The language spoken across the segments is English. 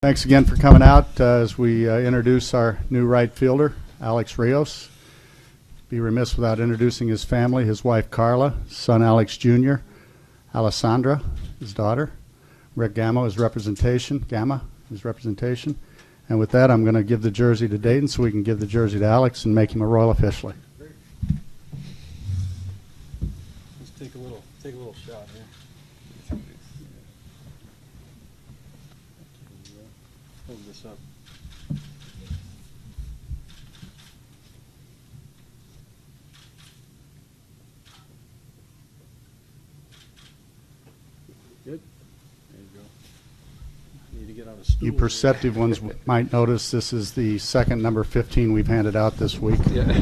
Thanks again for coming out as we introduce our new right fielder, Alex Rios. Be remiss without introducing his family, his wife Carla, son Alex Jr., Alessandra, his daughter, Rick Gamma, his representation, and with that I'm going to give the jersey to Dayton so we can give the jersey to Alex and make him a Royal officially. Let's take a little shot here. Hold this up. Good. There you go. Need to get on a stool. You perceptive ones might notice this is the second number 15 we've handed out this week. Yeah.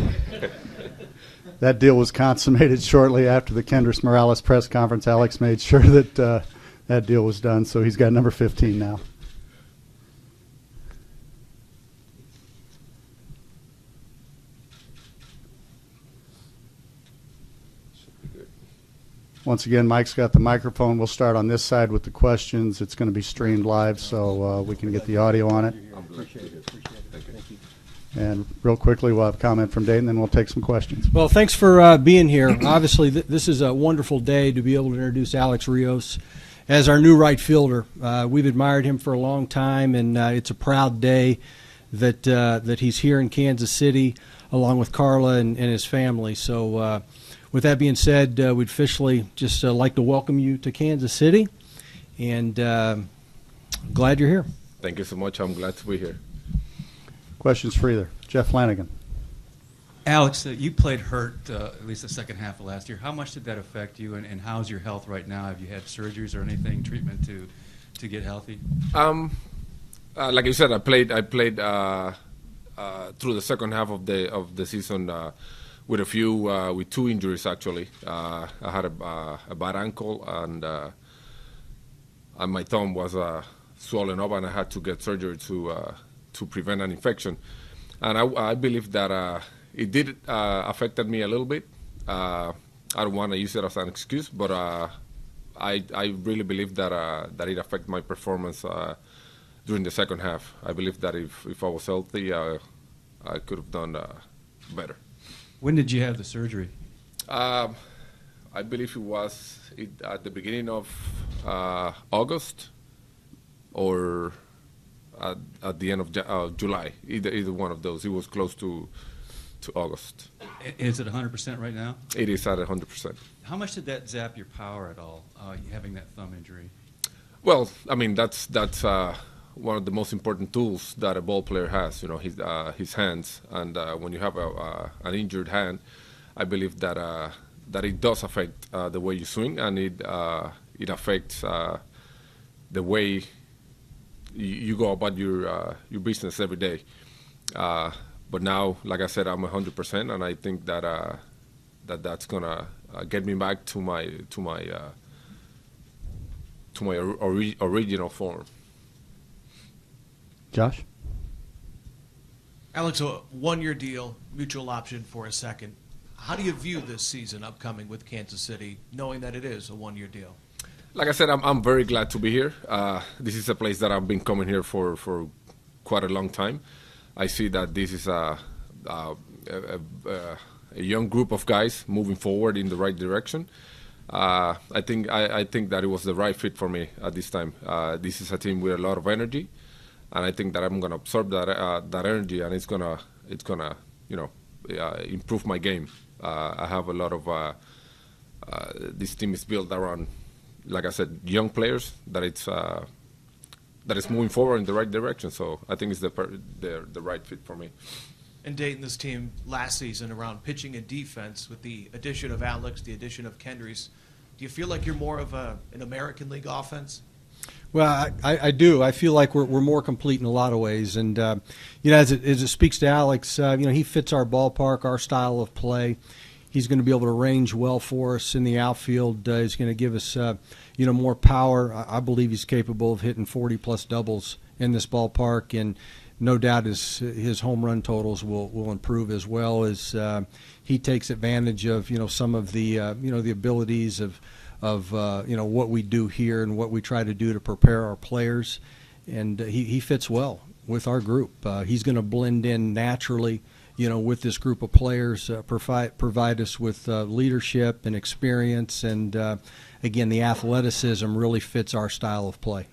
That deal was consummated shortly after the Kendrys Morales press conference. Alex made sure that that deal was done, so he's got number 15 now. Once again, Mike's got the microphone. We'll start on this side with the questions. It's going to be streamed live, so we can get the audio on it. Appreciate it. Thank you. And real quickly, we'll have a comment from Dayton, then we'll take some questions. Well, thanks for being here. Obviously, this is a wonderful day to be able to introduce Alex Rios as our new right fielder. We've admired him for a long time, and it's a proud day that he's here in Kansas City along with Carla and his family. So with that being said, we'd officially just like to welcome you to Kansas City, and glad you're here. Thank you so much. I'm glad to be here. Questions for either. Jeff Flanagan. Alex, you played hurt at least the second half of last year. How much did that affect you, and how's your health right now? Have you had surgeries or anything, treatment to get healthy? Like you said, I played through the second half of the season with two injuries actually. I had a bad ankle and my thumb was swollen up, and I had to get surgery to prevent an infection. And I believe that it did affected me a little bit. I don't want to use it as an excuse, but I really believe that it affected my performance during the second half. I believe that if I was healthy, I could have done better. When did you have the surgery? I believe it was at the beginning of August or at the end of July. Either one of those. It was close to August. Is it 100% right now? It is at 100%. How much did that zap your power at all, having that thumb injury? Well, I mean, that's one of the most important tools that a ball player has, his hands. And when you have an injured hand, I believe that it does affect the way you swing, and it affects the way you go about your business every day. But now, like I said, I'm 100%, and I think that that's gonna get me back to my original form. Josh? Alex, a one-year deal, mutual option for a second. How do you view this season upcoming with Kansas City, knowing that it is a one-year deal? Like I said, I'm very glad to be here. This is a place that I've been coming here for quite a long time. I see that this is a young group of guys moving forward in the right direction. I think that it was the right fit for me at this time. This is a team with a lot of energy, and I think that I'm going to absorb that energy, and it's gonna improve my game. I have a lot of this team is built around, like I said, young players that it's moving forward in the right direction. So I think it's the right fit for me. And Dayton, this team last season around pitching and defense, with the addition of Alex, the addition of Kendrys, do you feel like you're more of an American League offense? Well, I do. I feel like we're more complete in a lot of ways, and as it speaks to Alex, he fits our ballpark, our style of play. He's going to be able to range well for us in the outfield. He's going to give us more power. I believe he's capable of hitting 40-plus doubles in this ballpark, and no doubt his home run totals will improve, as well as he takes advantage of some of the the abilities of what we do here and what we try to do to prepare our players. and he fits well with our group. He's going to blend in naturally, with this group of players, provide us with leadership and experience, and again, the athleticism really fits our style of play.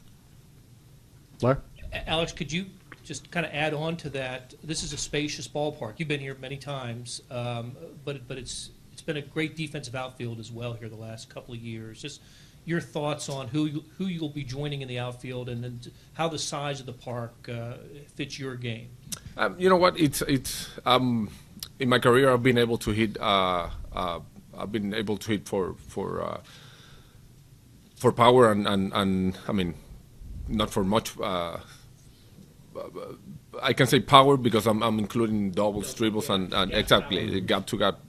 Blair? Alex, could you just kind of add on to that? This is a spacious ballpark. You've been here many times, but it's been a great defensive outfield as well here the last couple of years. Just your thoughts on who you'll be joining in the outfield, and then how the size of the park fits your game. You know what? It's in my career I've been able to hit for power and I mean, not for much. I can say power because I'm including doubles, triples, and exactly gap to gap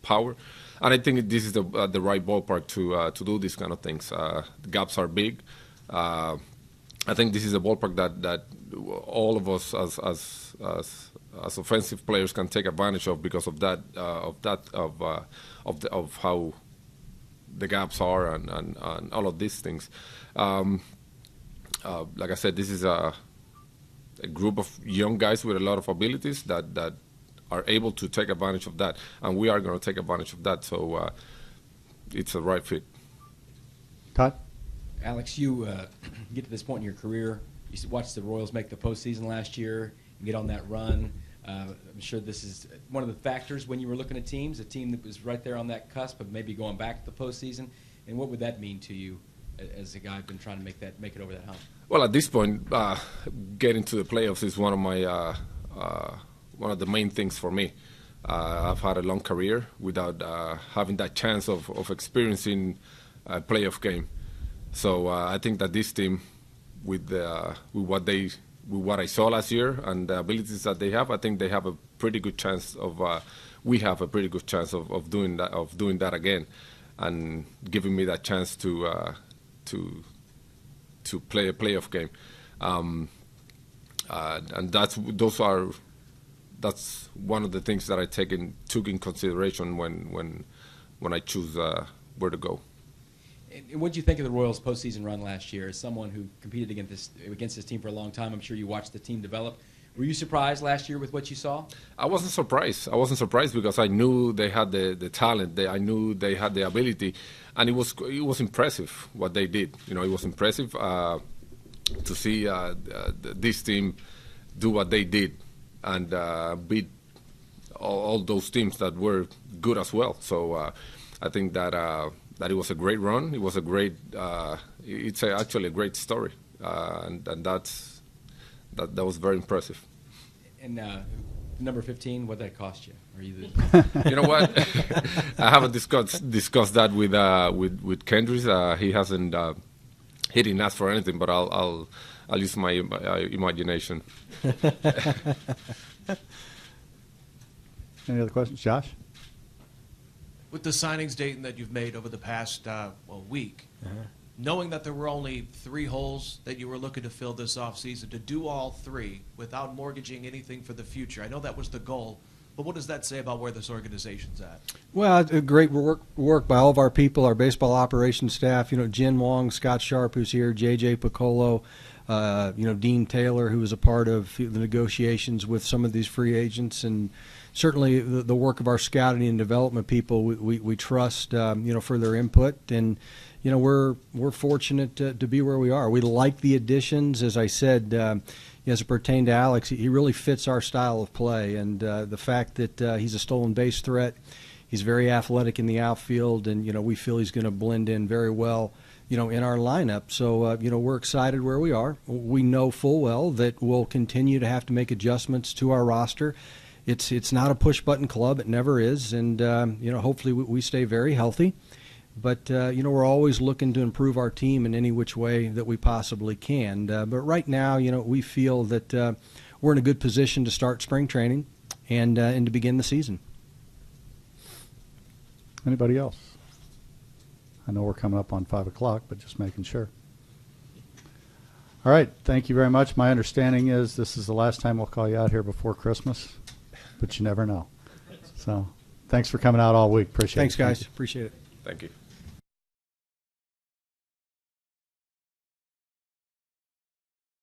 power. And I think this is the right ballpark to do these kind of things. The gaps are big. I think this is a ballpark that all of us as offensive players can take advantage of because of how the gaps are and all of these things. Like I said, this is a group of young guys with a lot of abilities that are able to take advantage of that, and we are going to take advantage of that. So it's a right fit. Todd? Alex, you get to this point in your career. You watched the Royals make the postseason last year and get on that run. I'm sure this is one of the factors when you were looking at teams, a team that was right there on that cusp of maybe going back to the postseason. And what would that mean to you as a guy who's been trying to make it over that hump? Well, at this point, getting to the playoffs is one of my one of the main things for me. I've had a long career without having that chance of experiencing a playoff game. So I think that this team, with what I saw last year and the abilities that they have, I think they have a pretty good chance of. We have a pretty good chance of doing that again, and giving me that chance to play a playoff game, and that's one of the things that I took in consideration when I choose where to go. And what did you think of the Royals' postseason run last year? As someone who competed against this team for a long time, I'm sure you watched the team develop. Were you surprised last year with what you saw? I wasn't surprised. I wasn't surprised because I knew they had the talent. I knew they had the ability, and it was impressive what they did. It was impressive to see this team do what they did and beat all those teams that were good as well. So I think that it was a great run. It was a great. It's actually a great story, and that was very impressive. And number 15, what did that cost you? Are you You know what? I haven't discussed that with Kendrick. He hasn't. He didn't ask for anything, but I'll use my imagination. Any other questions? Josh? With the signings, Dayton, that you've made over the past week, knowing that there were only 3 holes that you were looking to fill this offseason, to do all 3 without mortgaging anything for the future, I know that was the goal, but what does that say about where this organization's at? Well, great work by all of our people, our baseball operations staff. Jen Wong, Scott Sharp, who's here, J.J. Piccolo, Dean Taylor, who was a part of the negotiations with some of these free agents, and certainly the work of our scouting and development people. We trust, for their input, and we're fortunate to be where we are. We like the additions, as I said. As it pertained to Alex, he really fits our style of play, and the fact that he's a stolen base threat, he's very athletic in the outfield, and we feel he's going to blend in very well, in our lineup. So we're excited where we are. We know full well that we'll continue to have to make adjustments to our roster. It's not a push button club. It never is, and hopefully we stay very healthy. But, we're always looking to improve our team in any which way that we possibly can. But right now, we feel that we're in a good position to start spring training and to begin the season. Anybody else? I know we're coming up on 5 o'clock, but just making sure. All right. Thank you very much. My understanding is this is the last time we'll call you out here before Christmas, but you never know. So thanks for coming out all week. Appreciate it. Thanks, guys. Appreciate it. Thank you.